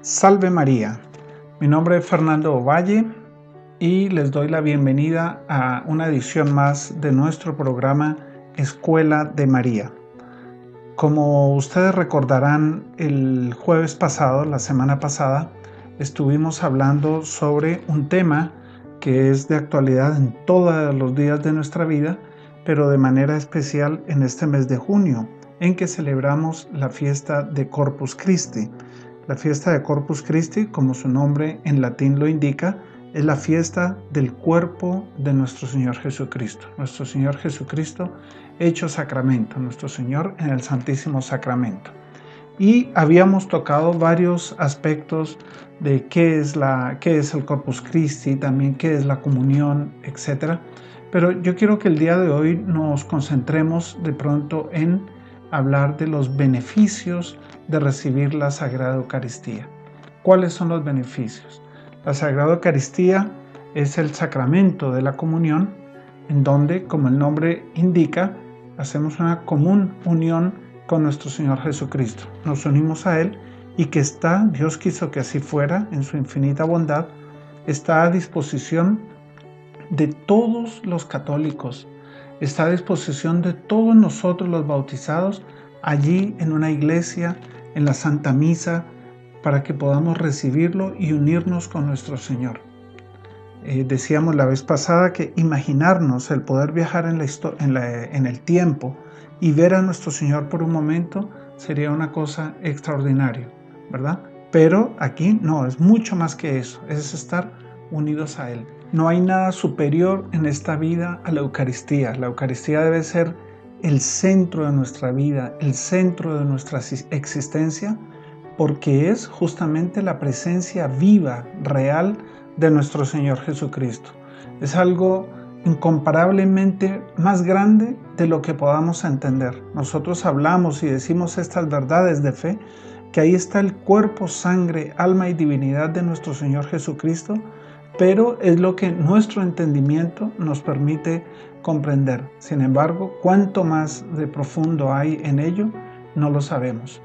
Salve María, mi nombre es Fernando Ovalle y les doy la bienvenida a una edición más de nuestro programa Escuela de María. Como ustedes recordarán, el jueves pasado, la semana pasada, estuvimos hablando sobre un tema que es de actualidad en todos los días de nuestra vida, pero de manera especial en este mes de junio, en que celebramos la fiesta de Corpus Christi. La fiesta de Corpus Christi, como su nombre en latín lo indica, es la fiesta del cuerpo de nuestro Señor Jesucristo. Nuestro Señor Jesucristo hecho sacramento, nuestro Señor en el Santísimo Sacramento. Y habíamos tocado varios aspectos de qué es el Corpus Christi, también qué es la comunión, etc. Pero yo quiero que el día de hoy nos concentremos de pronto en hablar de los beneficios de recibir la Sagrada Eucaristía. ¿Cuáles son los beneficios? La Sagrada Eucaristía es el sacramento de la comunión, en donde, como el nombre indica, hacemos una común unión con nuestro Señor Jesucristo. Nos unimos a Él y que Dios quiso que así fuera, en su infinita bondad, está a disposición de todos los católicos, está a disposición de todos nosotros los bautizados, allí en una iglesia, en la Santa Misa, para que podamos recibirlo y unirnos con nuestro Señor. Decíamos la vez pasada que imaginarnos el poder viajar en el tiempo y ver a nuestro Señor por un momento sería una cosa extraordinaria, ¿verdad? Pero aquí no, es mucho más que eso, es estar unidos a Él. No hay nada superior en esta vida a la Eucaristía. La Eucaristía debe ser el centro de nuestra vida, el centro de nuestra existencia, porque es justamente la presencia viva, real de nuestro Señor Jesucristo. Es algo incomparablemente más grande de lo que podamos entender. Nosotros hablamos y decimos estas verdades de fe, que ahí está el cuerpo, sangre, alma y divinidad de nuestro Señor Jesucristo, pero es lo que nuestro entendimiento nos permite comprender. Sin embargo, cuánto más de profundo hay en ello, no lo sabemos.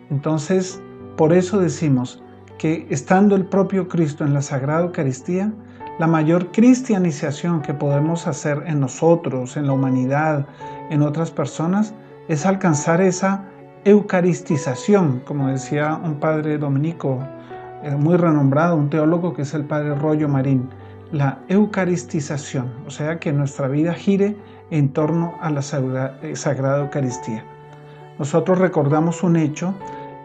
Entonces, por eso decimos que estando el propio Cristo en la Sagrada Eucaristía, la mayor cristianización que podemos hacer en nosotros, en la humanidad, en otras personas, es alcanzar esa eucaristización, como decía un padre dominico muy renombrado, un teólogo que es el padre Rollo Marín, la eucaristización, o sea que nuestra vida gire en torno a la Sagrada Eucaristía. Nosotros recordamos un hecho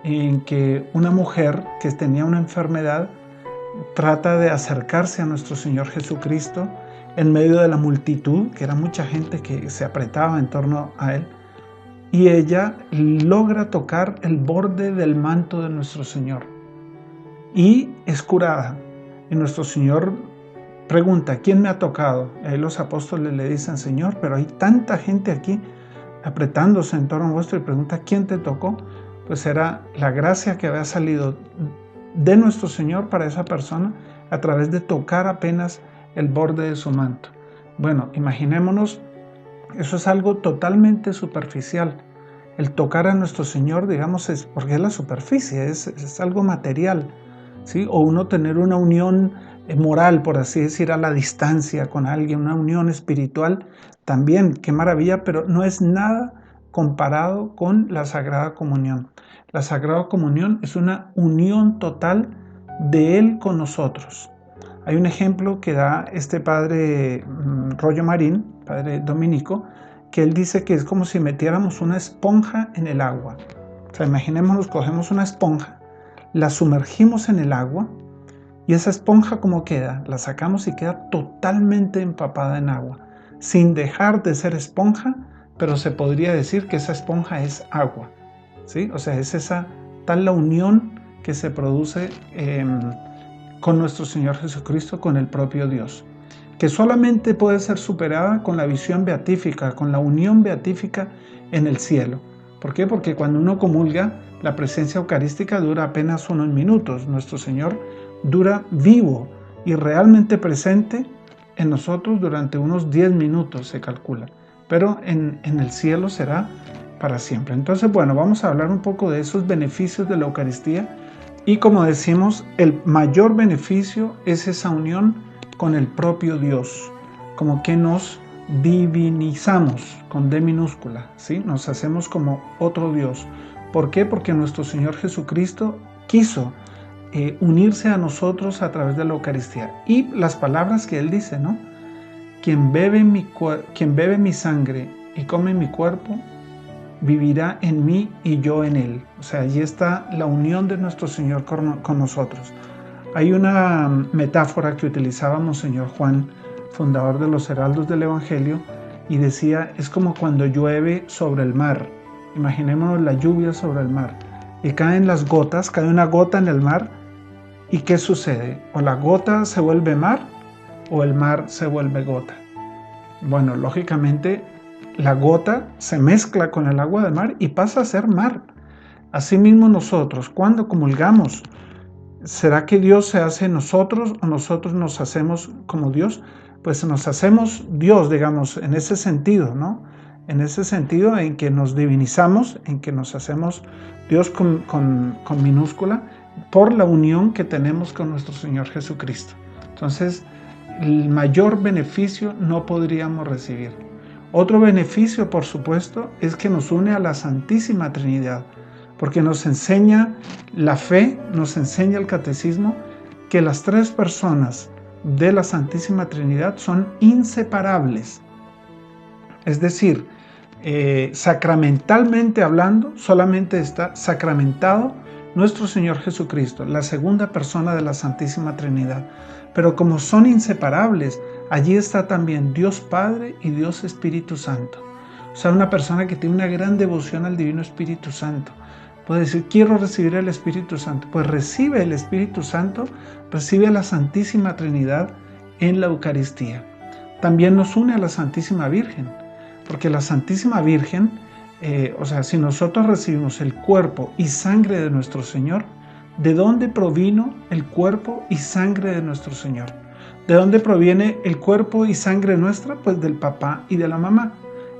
en que una mujer que tenía una enfermedad trata de acercarse a nuestro Señor Jesucristo en medio de la multitud, que era mucha gente que se apretaba en torno a Él, y ella logra tocar el borde del manto de nuestro Señor y es curada. Y nuestro Señor pregunta, ¿quién me ha tocado? Y los apóstoles le dicen, Señor, pero hay tanta gente aquí apretándose en torno a vuestro, y pregunta, ¿quién te tocó? Pues era la gracia que había salido de nuestro Señor para esa persona a través de tocar apenas el borde de su manto. Bueno, imaginémonos, eso es algo totalmente superficial. El tocar a nuestro Señor, digamos, es porque es la superficie, es algo material, ¿sí? O uno tener una unión moral, por así decir, a la distancia con alguien, una unión espiritual, también, qué maravilla, pero no es nada comparado con la Sagrada Comunión. La Sagrada Comunión es una unión total de Él con nosotros. Hay un ejemplo que da este padre Rollo Marín, padre dominico, que él dice que es como si metiéramos una esponja en el agua. O sea, imaginémonos, cogemos una esponja, la sumergimos en el agua y esa esponja, ¿cómo queda? La sacamos y queda totalmente empapada en agua, sin dejar de ser esponja, pero se podría decir que esa esponja es agua, ¿sí? O sea, es esa tal la unión que se produce con nuestro Señor Jesucristo, con el propio Dios, que solamente puede ser superada con la visión beatífica, con la unión beatífica en el cielo. ¿Por qué? Porque cuando uno comulga, la presencia eucarística dura apenas unos minutos. Nuestro Señor dura vivo y realmente presente en nosotros durante unos 10 minutos, se calcula. Pero en el cielo será para siempre. Entonces, bueno, vamos a hablar un poco de esos beneficios de la Eucaristía Y como decimos, el mayor beneficio es esa unión con el propio Dios, como que nos divinizamos con D minúscula, ¿sí? Nos hacemos como otro Dios. ¿Por qué? Porque nuestro Señor Jesucristo quiso unirse a nosotros a través de la Eucaristía. Y las palabras que Él dice, ¿no? Quien bebe mi sangre y come mi cuerpo, vivirá en mí y yo en Él. O sea, allí está la unión de nuestro Señor con nosotros. Hay una metáfora que utilizaba Monseñor Juan, fundador de los Heraldos del Evangelio, y decía, es como cuando llueve sobre el mar. Imaginémonos la lluvia sobre el mar. Y caen las gotas, cae una gota en el mar, ¿y qué sucede? O la gota se vuelve mar, o el mar se vuelve gota. Bueno, lógicamente, la gota se mezcla con el agua del mar y pasa a ser mar. Asimismo nosotros, cuando comulgamos, ¿será que Dios se hace en nosotros o nosotros nos hacemos como Dios? Pues nos hacemos Dios, digamos, en ese sentido, ¿no? En ese sentido en que nos divinizamos, en que nos hacemos Dios con minúscula, por la unión que tenemos con nuestro Señor Jesucristo. Entonces, el mayor beneficio no podríamos recibir. Otro beneficio, por supuesto, es que nos une a la Santísima Trinidad, porque nos enseña la fe, nos enseña el catecismo, que las tres personas de la Santísima Trinidad son inseparables. Es decir, sacramentalmente hablando, solamente está sacramentado nuestro Señor Jesucristo, la segunda persona de la Santísima Trinidad. Pero como son inseparables, allí está también Dios Padre y Dios Espíritu Santo. O sea, una persona que tiene una gran devoción al Divino Espíritu Santo puede decir, quiero recibir el Espíritu Santo. Pues recibe el Espíritu Santo, recibe a la Santísima Trinidad en la Eucaristía. También nos une a la Santísima Virgen, porque la Santísima Virgen, o sea, si nosotros recibimos el cuerpo y sangre de nuestro Señor, ¿de dónde provino el cuerpo y sangre de nuestro Señor? ¿De dónde proviene el cuerpo y sangre nuestra? Pues del papá y de la mamá.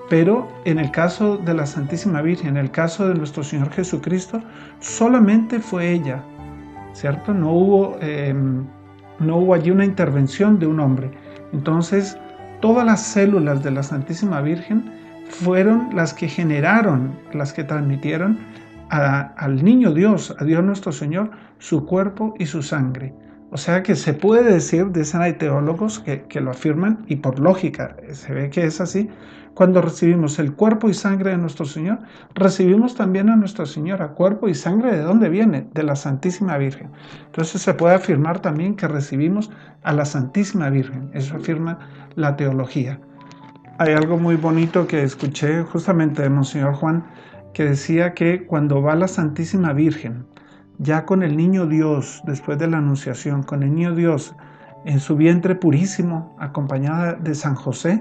Pero en el caso de la Santísima Virgen, en el caso de nuestro Señor Jesucristo, solamente fue ella, ¿cierto? No hubo allí una intervención de un hombre. Entonces, todas las células de la Santísima Virgen fueron las que generaron, las que transmitieron al niño Dios, a Dios nuestro Señor, su cuerpo y su sangre. O sea que se puede decir, dicen hay teólogos que lo afirman, y por lógica se ve que es así, cuando recibimos el cuerpo y sangre de nuestro Señor, recibimos también a Nuestra Señora. ¿Cuerpo y sangre de dónde viene? De la Santísima Virgen. Entonces se puede afirmar también que recibimos a la Santísima Virgen. Eso afirma la teología. Hay algo muy bonito que escuché justamente de Monseñor Juan, que decía que cuando va la Santísima Virgen, ya con el niño Dios, después de la Anunciación, con el niño Dios en su vientre purísimo, acompañada de San José,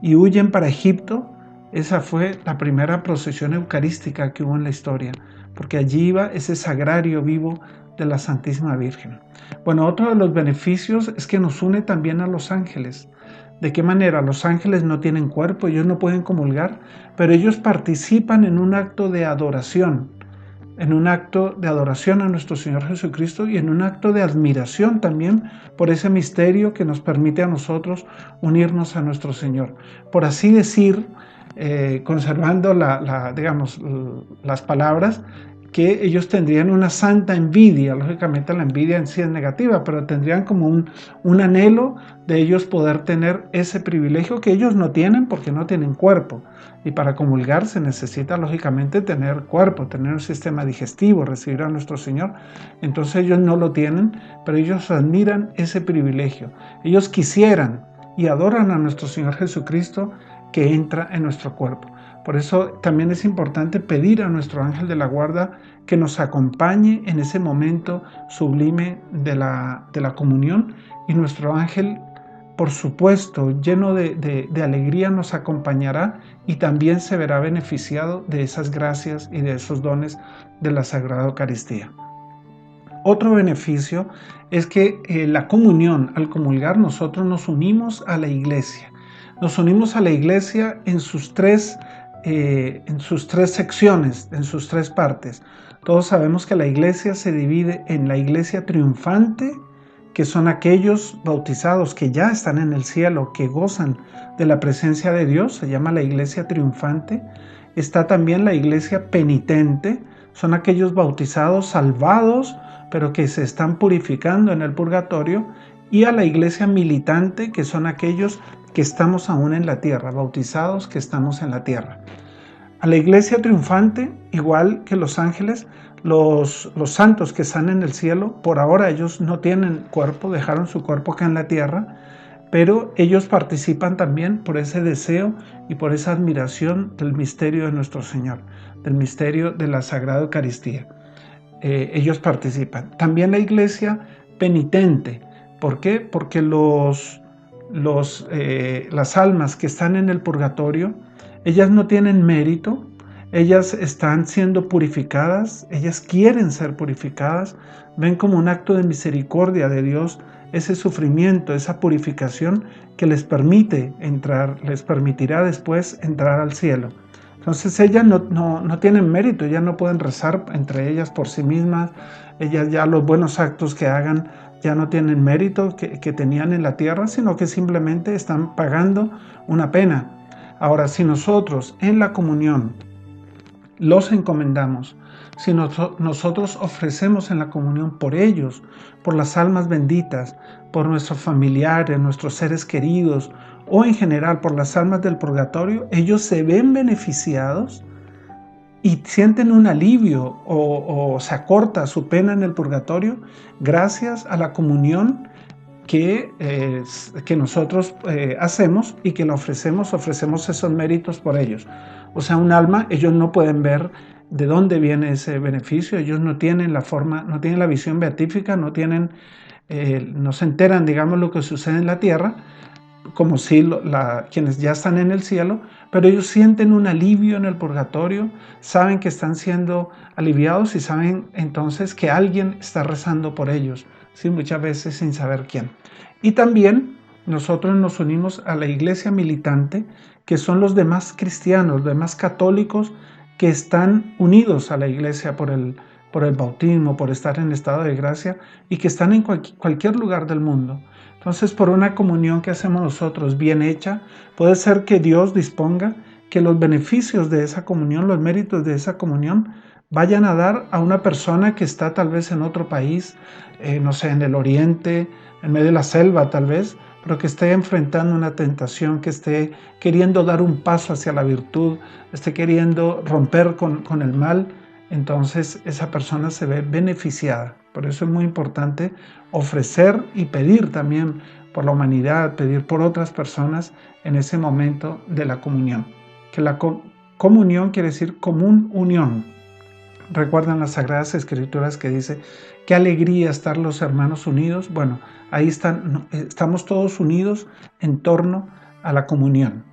y huyen para Egipto, esa fue la primera procesión eucarística que hubo en la historia, porque allí iba ese sagrario vivo de la Santísima Virgen. Bueno, otro de los beneficios es que nos une también a los ángeles. ¿De qué manera? Los ángeles no tienen cuerpo, ellos no pueden comulgar, pero ellos participan en un acto de adoración, a nuestro Señor Jesucristo y en un acto de admiración también por ese misterio que nos permite a nosotros unirnos a nuestro Señor. Por así decir, conservando las palabras, que ellos tendrían una santa envidia. Lógicamente la envidia en sí es negativa, pero tendrían como un anhelo de ellos poder tener ese privilegio que ellos no tienen porque no tienen cuerpo. Y para comulgar se necesita lógicamente tener cuerpo, tener un sistema digestivo, recibir a nuestro Señor. Entonces ellos no lo tienen, pero ellos admiran ese privilegio. Ellos quisieran y adoran a nuestro Señor Jesucristo que entra en nuestro cuerpo. Por eso también es importante pedir a nuestro ángel de la guarda que nos acompañe en ese momento sublime de la comunión, y nuestro ángel, por supuesto, lleno de alegría, nos acompañará y también se verá beneficiado de esas gracias y de esos dones de la Sagrada Eucaristía. Otro beneficio es que la comunión, al comulgar, nosotros nos unimos a la Iglesia. Nos unimos a la Iglesia en sus tres secciones, en sus tres partes. Todos sabemos que la iglesia se divide en la iglesia triunfante, que son aquellos bautizados que ya están en el cielo, que gozan de la presencia de Dios, se llama la iglesia triunfante. Está también la iglesia penitente, son aquellos bautizados salvados, pero que se están purificando en el purgatorio. Y a la iglesia militante, que son aquellos que estamos aún en la tierra, bautizados que estamos en la tierra. A la iglesia triunfante, igual que los ángeles, los santos que están en el cielo, por ahora ellos no tienen cuerpo, dejaron su cuerpo acá en la tierra, pero ellos participan también por ese deseo y por esa admiración del misterio de nuestro Señor, del misterio de la Sagrada Eucaristía. Ellos participan. También la iglesia penitente. ¿Por qué? Porque las almas que están en el purgatorio, ellas no tienen mérito, ellas están siendo purificadas, ellas quieren ser purificadas, ven como un acto de misericordia de Dios ese sufrimiento, esa purificación que les permite entrar, les permitirá después entrar al cielo. Entonces ellas no tienen mérito, ellas no pueden rezar entre ellas por sí mismas, ellas ya los buenos actos que hagan ya no tienen mérito que tenían en la tierra, sino que simplemente están pagando una pena. Ahora, si nosotros en la comunión los encomendamos, si nosotros ofrecemos en la comunión por ellos, por las almas benditas, por nuestros familiares, nuestros seres queridos, o en general por las almas del purgatorio, ellos se ven beneficiados y sienten un alivio o se acorta su pena en el purgatorio gracias a la comunión que nosotros hacemos y que la ofrecemos esos méritos por ellos. O sea, un alma, ellos no pueden ver de dónde viene ese beneficio, ellos no tienen no tienen la visión beatífica, no se enteran, digamos, lo que sucede en la tierra, como si quienes ya están en el cielo, pero ellos sienten un alivio en el purgatorio, saben que están siendo aliviados y saben entonces que alguien está rezando por ellos, ¿sí? Muchas veces sin saber quién. Y también nosotros nos unimos a la iglesia militante, que son los demás cristianos, los demás católicos que están unidos a la iglesia por el bautismo, por estar en estado de gracia y que están en cualquier lugar del mundo. Entonces, por una comunión que hacemos nosotros bien hecha, puede ser que Dios disponga que los beneficios de esa comunión, los méritos de esa comunión, vayan a dar a una persona que está tal vez en otro país, no sé, en el oriente, en medio de la selva tal vez, pero que esté enfrentando una tentación, que esté queriendo dar un paso hacia la virtud, esté queriendo romper con el mal. Entonces esa persona se ve beneficiada. Por eso es muy importante ofrecer y pedir también por la humanidad, pedir por otras personas en ese momento de la comunión. Que la comunión quiere decir común unión. Recuerdan las Sagradas Escrituras que dice, qué alegría estar los hermanos unidos. Bueno, ahí estamos todos unidos en torno a la comunión.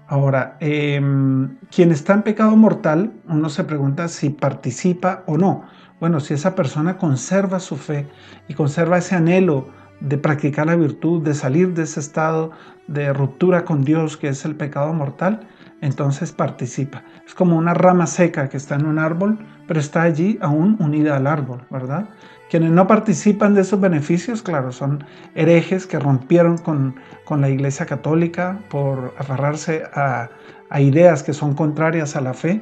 Ahora, quien está en pecado mortal, uno se pregunta si participa o no. Bueno, si esa persona conserva su fe y conserva ese anhelo de practicar la virtud, de salir de ese estado de ruptura con Dios que es el pecado mortal, entonces participa. Es como una rama seca que está en un árbol, pero está allí aún unida al árbol, ¿verdad? Quienes no participan de esos beneficios, claro, son herejes que rompieron con la Iglesia Católica por aferrarse a ideas que son contrarias a la fe,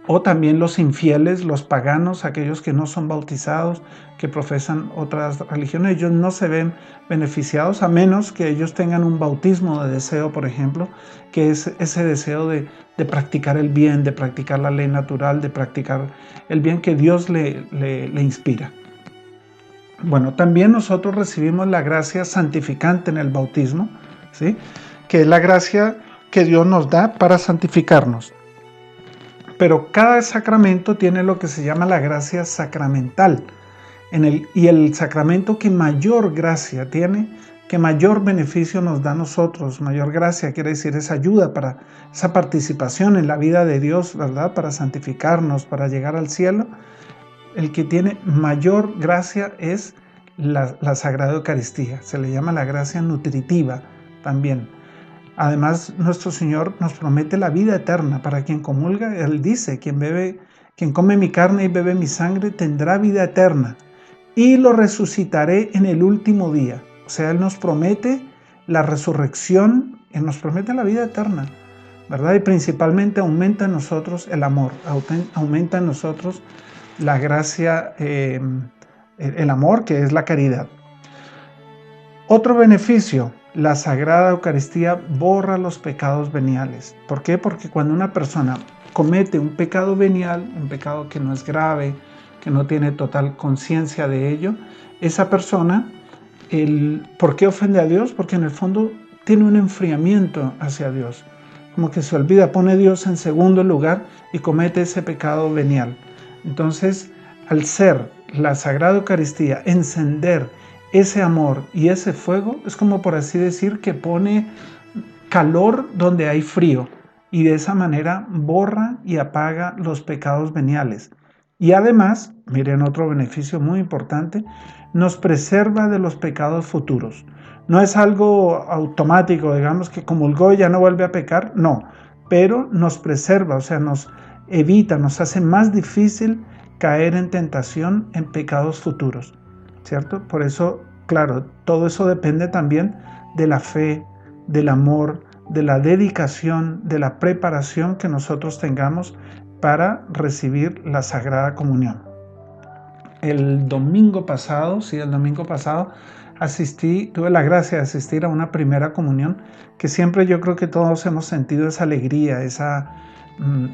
o también los infieles, los paganos, aquellos que no son bautizados, que profesan otras religiones. Ellos no se ven beneficiados a menos que ellos tengan un bautismo de deseo, por ejemplo, que es ese deseo de practicar el bien, de practicar la ley natural, de practicar el bien que Dios le inspira. Bueno, también nosotros recibimos la gracia santificante en el bautismo, ¿sí? Que es la gracia que Dios nos da para santificarnos. Pero cada sacramento tiene lo que se llama la gracia sacramental. Y el sacramento que mayor gracia tiene, que mayor beneficio nos da a nosotros, mayor gracia quiere decir esa ayuda para esa participación en la vida de Dios, ¿verdad? Para santificarnos, para llegar al cielo. El que tiene mayor gracia es la Sagrada Eucaristía. Se le llama la gracia nutritiva también. Además, nuestro Señor nos promete la vida eterna. Para quien comulga, Él dice, quien bebe quien come mi carne y bebe mi sangre tendrá vida eterna, y lo resucitaré en el último día. O sea, Él nos promete la resurrección, Él nos promete la vida eterna, ¿verdad? Y principalmente aumenta en nosotros el amor, aumenta en nosotros la gracia, el amor, que es la caridad. Otro beneficio, la Sagrada Eucaristía borra los pecados veniales. ¿Por qué? Porque cuando una persona comete un pecado venial, un pecado que no es grave, que no tiene total conciencia de ello, esa persona, ¿por qué ofende a Dios? Porque en el fondo tiene un enfriamiento hacia Dios. Como que se olvida, pone a Dios en segundo lugar y comete ese pecado venial. Entonces, al ser la Sagrada Eucaristía, encender ese amor y ese fuego, es como por así decir que pone calor donde hay frío y de esa manera borra y apaga los pecados veniales. Y además, miren otro beneficio muy importante, nos preserva de los pecados futuros. No es algo automático, digamos que comulgó y ya no vuelve a pecar, no, pero nos preserva, o sea, nos evita, nos hace más difícil caer en tentación en pecados futuros, ¿cierto? Por eso, claro, todo eso depende también de la fe, del amor, de la dedicación, de la preparación que nosotros tengamos para recibir la Sagrada Comunión. El domingo pasado tuve la gracia de asistir a una primera comunión que siempre yo creo que todos hemos sentido esa alegría, esa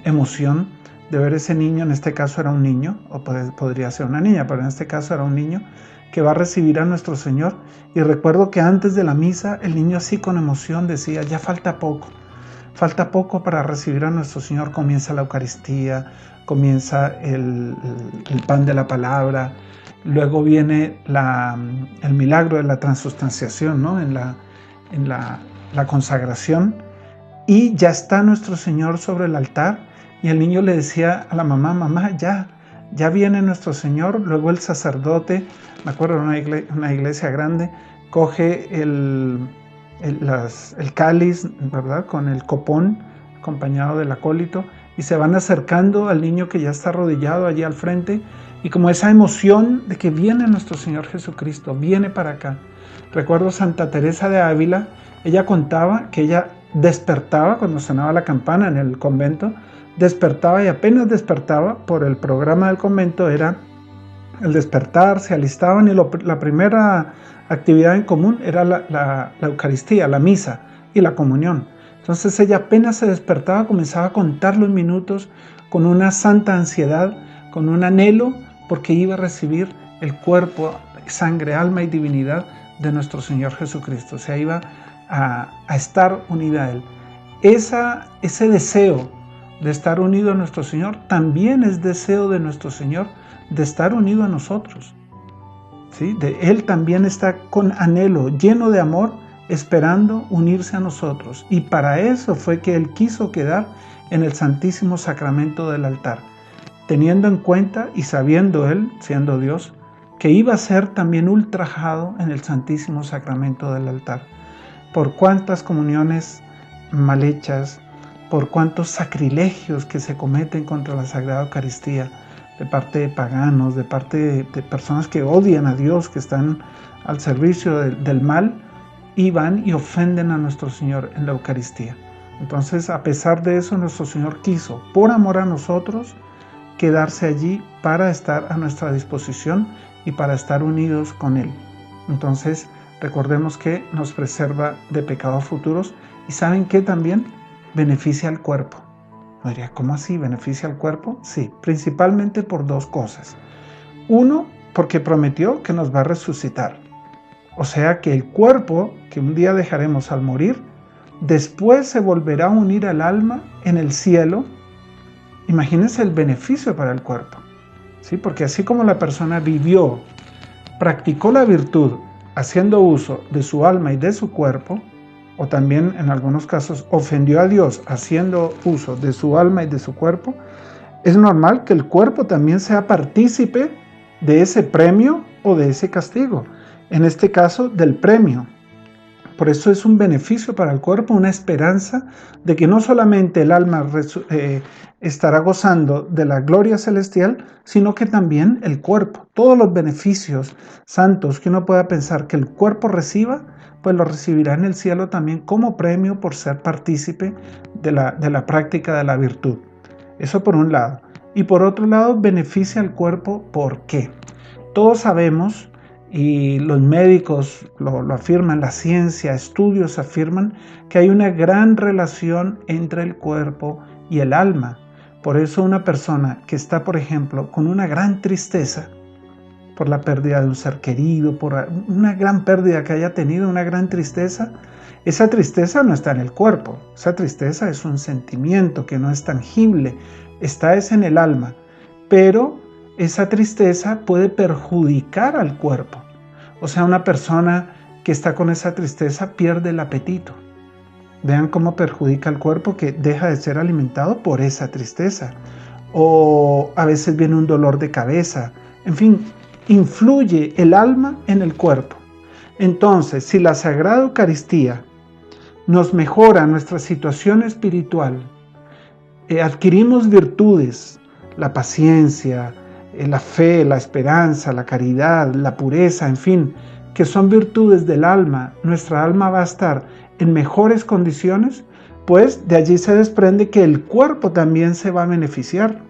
emoción de ver ese niño. En este caso era un niño, o podría ser una niña, pero en este caso era un niño que va a recibir a nuestro Señor. Y recuerdo que antes de la misa el niño así con emoción decía, ya falta poco para recibir a nuestro Señor. Comienza la Eucaristía, comienza el pan de la palabra, luego viene el milagro de la transustanciación, ¿no? en la consagración, y ya está nuestro Señor sobre el altar, y el niño le decía a la mamá, ya viene nuestro Señor. Luego el sacerdote, me acuerdo de una iglesia grande, coge el cáliz, ¿verdad? Con el copón, acompañado del acólito, y se van acercando al niño que ya está arrodillado allí al frente, y como esa emoción de que viene nuestro Señor Jesucristo, viene para acá. Recuerdo Santa Teresa de Ávila, ella contaba que ella despertaba cuando sonaba la campana en el convento, despertaba y apenas despertaba, por el programa del convento era el despertar, se alistaban y la primera actividad en común era la Eucaristía, la misa y la comunión. Entonces ella apenas se despertaba, comenzaba a contar los minutos con una santa ansiedad, con un anhelo, porque iba a recibir el cuerpo, sangre, alma y divinidad de nuestro Señor Jesucristo. O sea, iba a estar unida a Él. Ese deseo de estar unido a nuestro Señor también es deseo de nuestro Señor de estar unido a nosotros. ¿Sí? Él también está con anhelo, lleno de amor, esperando unirse a nosotros. Y para eso fue que Él quiso quedar en el Santísimo Sacramento del altar, teniendo en cuenta y sabiendo Él, siendo Dios, que iba a ser también ultrajado en el Santísimo Sacramento del altar. Por cuántas comuniones mal hechas, por cuántos sacrilegios que se cometen contra la Sagrada Eucaristía, de parte de paganos, de parte de personas que odian a Dios, que están al servicio del mal, y van y ofenden a nuestro Señor en la Eucaristía. Entonces, a pesar de eso, nuestro Señor quiso, por amor a nosotros, quedarse allí para estar a nuestra disposición y para estar unidos con Él. Entonces, recordemos que nos preserva de pecados futuros, y ¿saben qué también? Beneficia al cuerpo. Diría, ¿cómo así beneficia al cuerpo? Sí, principalmente por dos cosas. Uno, porque prometió que nos va a resucitar. O sea que el cuerpo que un día dejaremos al morir, después se volverá a unir al alma en el cielo. Imagínense el beneficio para el cuerpo, ¿sí? Porque así como la persona vivió, practicó la virtud haciendo uso de su alma y de su cuerpo, o también en algunos casos ofendió a Dios haciendo uso de su alma y de su cuerpo, es normal que el cuerpo también sea partícipe de ese premio o de ese castigo. En este caso, del premio. Por eso es un beneficio para el cuerpo, una esperanza de que no solamente el alma estará gozando de la gloria celestial, sino que también el cuerpo. Todos los beneficios santos que uno pueda pensar que el cuerpo reciba, pues lo recibirá en el cielo también como premio por ser partícipe de la práctica de la virtud. Eso por un lado. Y por otro lado, beneficia al cuerpo. ¿Por qué? Todos sabemos, y los médicos lo afirman, la ciencia, estudios afirman que hay una gran relación entre el cuerpo y el alma. Por eso una persona que está, por ejemplo, con una gran tristeza por la pérdida de un ser querido, por una gran pérdida que haya tenido, una gran tristeza, esa tristeza no está en el cuerpo, esa tristeza es un sentimiento que no es tangible, está en el alma, pero esa tristeza puede perjudicar al cuerpo. O sea, una persona que está con esa tristeza pierde el apetito. Vean cómo perjudica al cuerpo, que deja de ser alimentado por esa tristeza. O a veces viene un dolor de cabeza. En fin, influye el alma en el cuerpo. Entonces, si la Sagrada Eucaristía nos mejora nuestra situación espiritual, adquirimos virtudes, la paciencia, la fe, la esperanza, la caridad, la pureza, en fin, que son virtudes del alma, nuestra alma va a estar en mejores condiciones, pues de allí se desprende que el cuerpo también se va a beneficiar.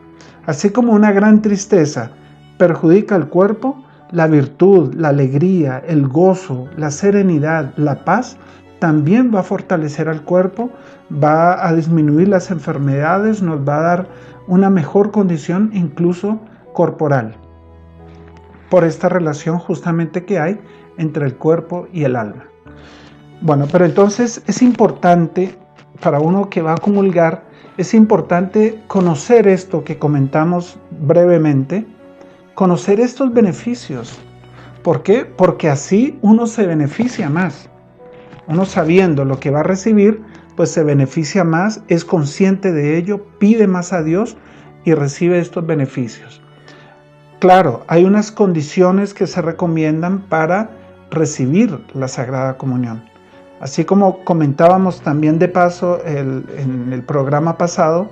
Así como una gran tristeza perjudica al cuerpo, la virtud, la alegría, el gozo, la serenidad, la paz, también va a fortalecer al cuerpo, va a disminuir las enfermedades, nos va a dar una mejor condición incluso corporal, por esta relación justamente que hay entre el cuerpo y el alma. Bueno, pero entonces es importante para uno que va a comulgar, es importante conocer esto que comentamos brevemente, conocer estos beneficios. ¿Por qué? Porque así uno se beneficia más. Uno sabiendo lo que va a recibir, pues se beneficia más, es consciente de ello, pide más a Dios y recibe estos beneficios. Claro, hay unas condiciones que se recomiendan para recibir la Sagrada Comunión. Así como comentábamos también de paso en el programa pasado,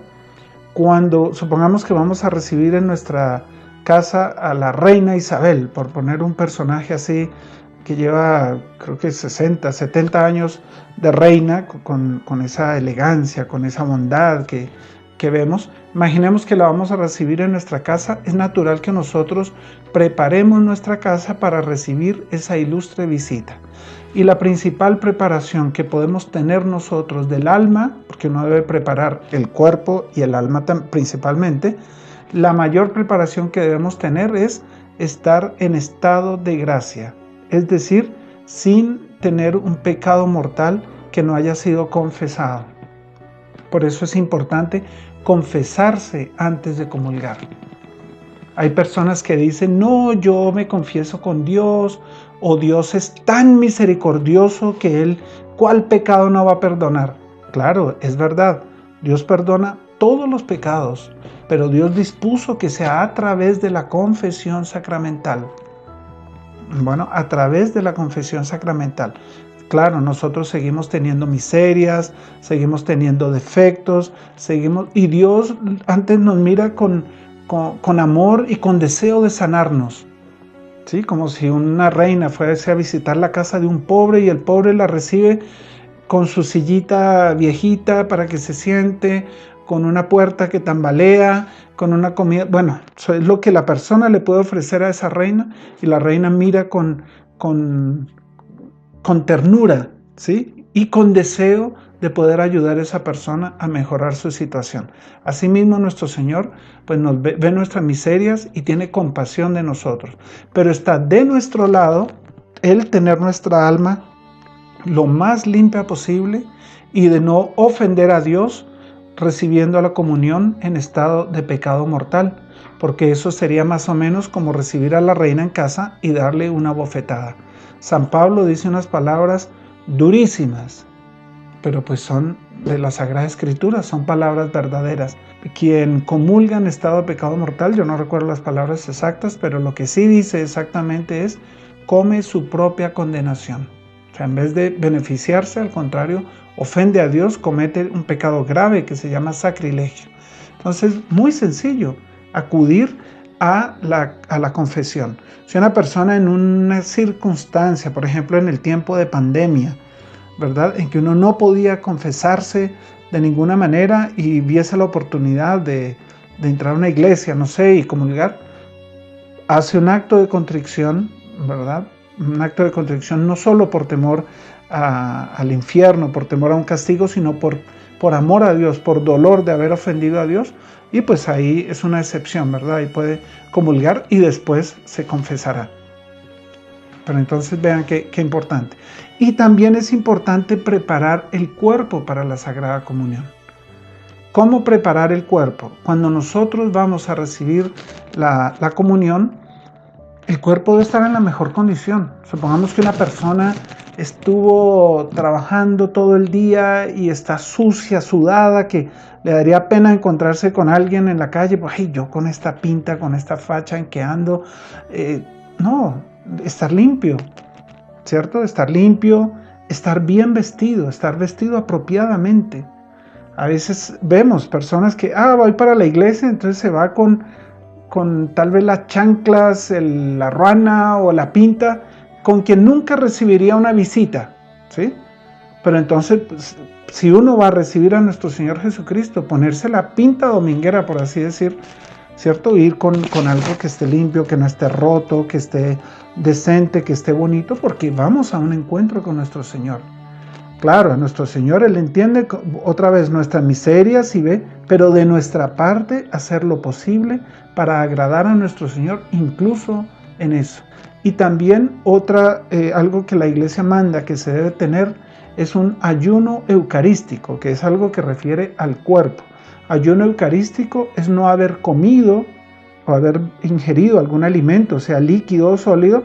cuando supongamos que vamos a recibir en nuestra casa a la reina Isabel, por poner un personaje así que lleva creo que 60, 70 años de reina, con esa elegancia, con esa bondad que vemos, imaginemos que la vamos a recibir en nuestra casa, es natural que nosotros preparemos nuestra casa para recibir esa ilustre visita. Y la principal preparación que podemos tener nosotros del alma, porque uno debe preparar el cuerpo y el alma principalmente, la mayor preparación que debemos tener es estar en estado de gracia, es decir, sin tener un pecado mortal que no haya sido confesado. Por eso es importante confesarse antes de comulgar. Hay personas que dicen, no, yo me confieso con Dios, o Dios es tan misericordioso que Él, ¿cuál pecado no va a perdonar? Claro, es verdad, Dios perdona todos los pecados, pero Dios dispuso que sea a través de la confesión sacramental. Bueno, a través de la confesión sacramental. Claro, nosotros seguimos teniendo miserias, seguimos teniendo defectos, y Dios antes nos mira con amor y con deseo de sanarnos. ¿Sí? Como si una reina fuese a visitar la casa de un pobre y el pobre la recibe con su sillita viejita para que se siente, con una puerta que tambalea, con una comida. Bueno, eso es lo que la persona le puede ofrecer a esa reina, y la reina mira con ternura, ¿sí? Y con deseo de poder ayudar a esa persona a mejorar su situación. Asimismo, nuestro Señor pues nos ve nuestras miserias y tiene compasión de nosotros. Pero está de nuestro lado el tener nuestra alma lo más limpia posible y de no ofender a Dios recibiendo la comunión en estado de pecado mortal, porque eso sería más o menos como recibir a la reina en casa y darle una bofetada. San Pablo dice unas palabras durísimas, pero pues son de la Sagrada Escritura, son palabras verdaderas. Quien comulga en estado de pecado mortal, yo no recuerdo las palabras exactas, pero lo que sí dice exactamente es, come su propia condenación. O sea, en vez de beneficiarse, al contrario, ofende a Dios, comete un pecado grave que se llama sacrilegio. Entonces, muy sencillo, acudir a la confesión. Si una persona en una circunstancia, por ejemplo en el tiempo de pandemia, ¿verdad?, en que uno no podía confesarse de ninguna manera y viese la oportunidad de entrar a una iglesia, no sé, y comulgar, hace un acto de contrición, ¿verdad? Un acto de contrición no solo por temor al infierno, por temor a un castigo, sino por amor a Dios, por dolor de haber ofendido a Dios. Y pues ahí es una excepción, ¿verdad? Ahí puede comulgar y después se confesará. Pero entonces vean qué importante. Y también es importante preparar el cuerpo para la Sagrada Comunión. ¿Cómo preparar el cuerpo? Cuando nosotros vamos a recibir la comunión, el cuerpo debe estar en la mejor condición. Supongamos que una persona estuvo trabajando todo el día y está sucia, sudada, que le daría pena encontrarse con alguien en la calle. Pues, ay, yo con esta pinta, con esta facha en que ando. No, estar limpio, ¿cierto? Estar limpio, estar bien vestido, estar vestido apropiadamente. A veces vemos personas que, voy para la iglesia, entonces se va con tal vez las chanclas, la ruana o la pinta, con quien nunca recibiría una visita, ¿sí? Pero entonces, pues, si uno va a recibir a nuestro Señor Jesucristo, ponerse la pinta dominguera, por así decir, ¿cierto? Ir con algo que esté limpio, que no esté roto, que esté decente, que esté bonito, porque vamos a un encuentro con nuestro Señor. Claro, a nuestro Señor Él entiende otra vez nuestra miseria, si ve, pero de nuestra parte hacer lo posible para agradar a nuestro Señor, incluso en eso. Y también algo que la iglesia manda que se debe tener es un ayuno eucarístico, que es algo que refiere al cuerpo. Ayuno eucarístico es no haber comido o haber ingerido algún alimento, sea líquido o sólido,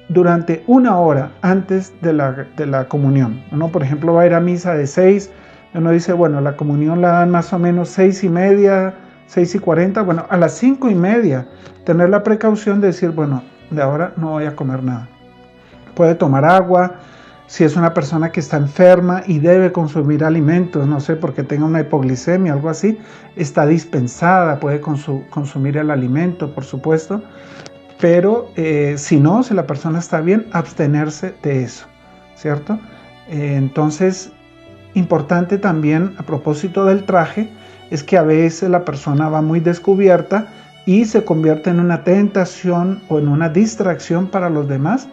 durante 1 hora antes de la comunión. Uno, por ejemplo, va a ir a misa de 6, uno dice, bueno, la comunión la dan más o menos 6:30, 6:40, bueno, a las 5:30, tener la precaución de decir, bueno, de ahora no voy a comer nada. Puede tomar agua, si es una persona que está enferma y debe consumir alimentos, no sé, porque tenga una hipoglicemia, algo así, está dispensada, puede consumir el alimento, por supuesto. Pero si la persona está bien, abstenerse de eso, ¿cierto? Entonces, importante también a propósito del traje, es que a veces la persona va muy descubierta y se convierte en una tentación o en una distracción para los demás,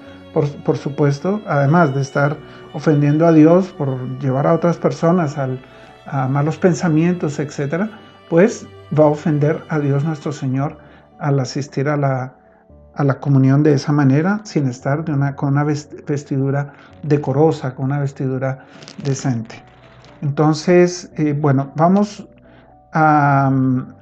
por supuesto, además de estar ofendiendo a Dios por llevar a otras personas a malos pensamientos, etc., pues va a ofender a Dios nuestro Señor al asistir a la comunión de esa manera, sin estar con una vestidura decorosa, con una vestidura decente. Entonces, bueno, vamos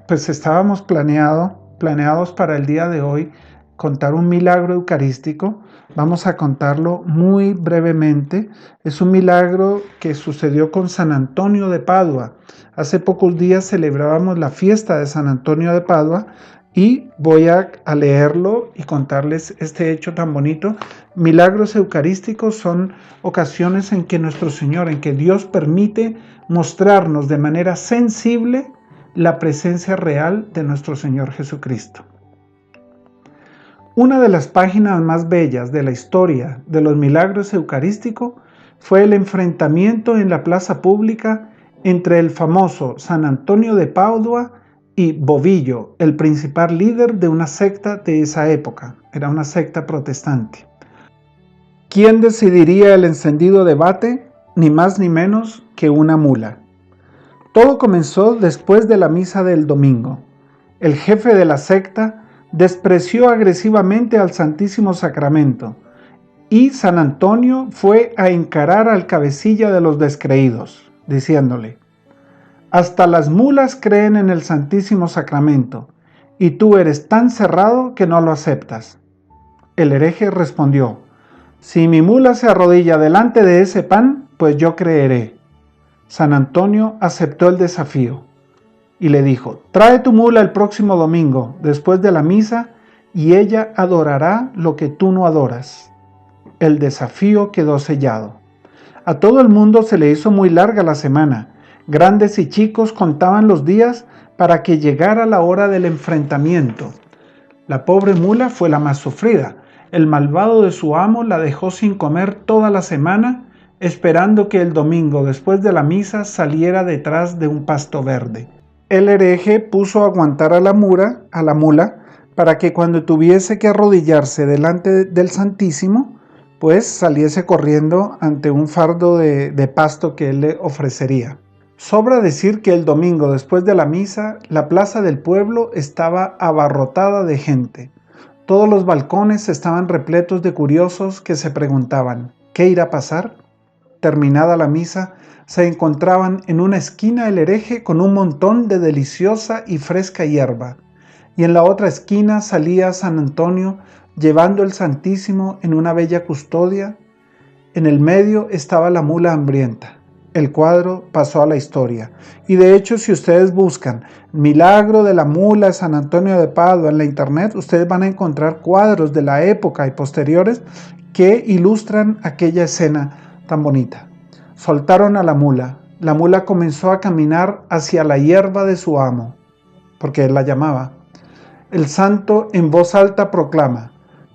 pues estábamos planeados para el día de hoy contar un milagro eucarístico. Vamos a contarlo muy brevemente. Es un milagro que sucedió con San Antonio de Padua. Hace pocos días celebrábamos la fiesta de San Antonio de Padua, y voy a leerlo y contarles este hecho tan bonito. Milagros eucarísticos son ocasiones en que nuestro Señor, en que Dios permite mostrarnos de manera sensible la presencia real de nuestro Señor Jesucristo. Una de las páginas más bellas de la historia de los milagros eucarísticos fue el enfrentamiento en la plaza pública entre el famoso San Antonio de Padua y Bovillo, el principal líder de una secta de esa época. Era una secta protestante. ¿Quién decidiría el encendido debate? Ni más ni menos que una mula. Todo comenzó después de la misa del domingo. El jefe de la secta despreció agresivamente al Santísimo Sacramento y San Antonio fue a encarar al cabecilla de los descreídos, diciéndole: hasta las mulas creen en el Santísimo Sacramento, y tú eres tan cerrado que no lo aceptas. El hereje respondió: si mi mula se arrodilla delante de ese pan, pues yo creeré. San Antonio aceptó el desafío y le dijo: trae tu mula el próximo domingo, después de la misa, y ella adorará lo que tú no adoras. El desafío quedó sellado. A todo el mundo se le hizo muy larga la semana. Grandes y chicos contaban los días para que llegara la hora del enfrentamiento. La pobre mula fue la más sufrida. El malvado de su amo la dejó sin comer toda la semana, esperando que el domingo después de la misa saliera detrás de un pasto verde. El hereje puso a aguantar a la mula, para que cuando tuviese que arrodillarse delante del Santísimo, pues saliese corriendo ante un fardo de pasto que él le ofrecería. Sobra decir que el domingo después de la misa, la plaza del pueblo estaba abarrotada de gente. Todos los balcones estaban repletos de curiosos que se preguntaban, ¿qué irá a pasar? Terminada la misa, se encontraban en una esquina el hereje con un montón de deliciosa y fresca hierba, y en la otra esquina salía San Antonio llevando el Santísimo en una bella custodia. En el medio estaba la mula hambrienta. El cuadro pasó a la historia. Y de hecho, si ustedes buscan Milagro de la Mula de San Antonio de Padua en la internet, ustedes van a encontrar cuadros de la época y posteriores que ilustran aquella escena tan bonita. Soltaron a la mula. La mula comenzó a caminar hacia la hierba de su amo, porque él la llamaba. El santo en voz alta proclama: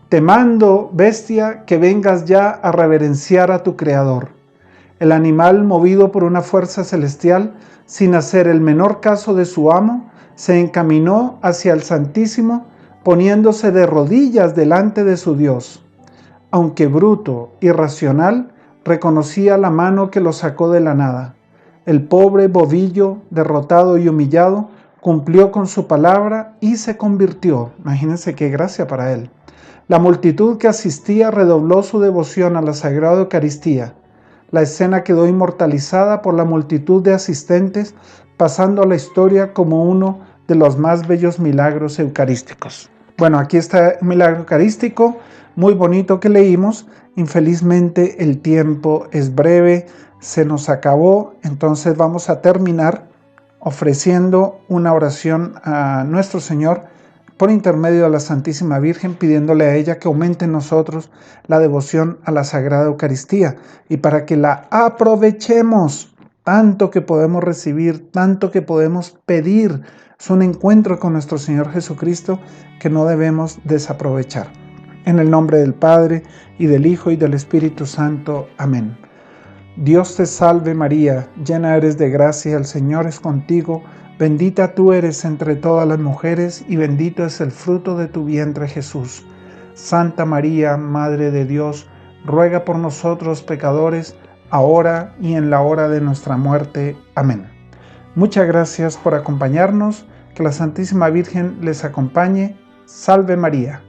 te mando, bestia, que vengas ya a reverenciar a tu Creador. El animal, movido por una fuerza celestial, sin hacer el menor caso de su amo, se encaminó hacia el Santísimo, poniéndose de rodillas delante de su Dios. Aunque bruto, irracional, reconocía la mano que lo sacó de la nada. El pobre bovillo, derrotado y humillado, cumplió con su palabra y se convirtió. Imagínense qué gracia para él. La multitud que asistía redobló su devoción a la Sagrada Eucaristía. La escena quedó inmortalizada por la multitud de asistentes, pasando a la historia como uno de los más bellos milagros eucarísticos. Bueno, aquí está un milagro eucarístico muy bonito que leímos. Infelizmente el tiempo es breve, se nos acabó, entonces vamos a terminar ofreciendo una oración a nuestro Señor por intermedio de la Santísima Virgen, pidiéndole a ella que aumente en nosotros la devoción a la Sagrada Eucaristía y para que la aprovechemos tanto que podemos recibir, tanto que podemos pedir. Es un encuentro con nuestro Señor Jesucristo que no debemos desaprovechar. En el nombre del Padre, y del Hijo, y del Espíritu Santo. Amén. Dios te salve María, llena eres de gracia, el Señor es contigo. Bendita tú eres entre todas las mujeres, y bendito es el fruto de tu vientre, Jesús. Santa María, Madre de Dios, ruega por nosotros pecadores, ahora y en la hora de nuestra muerte. Amén. Muchas gracias por acompañarnos. Que la Santísima Virgen les acompañe. Salve María.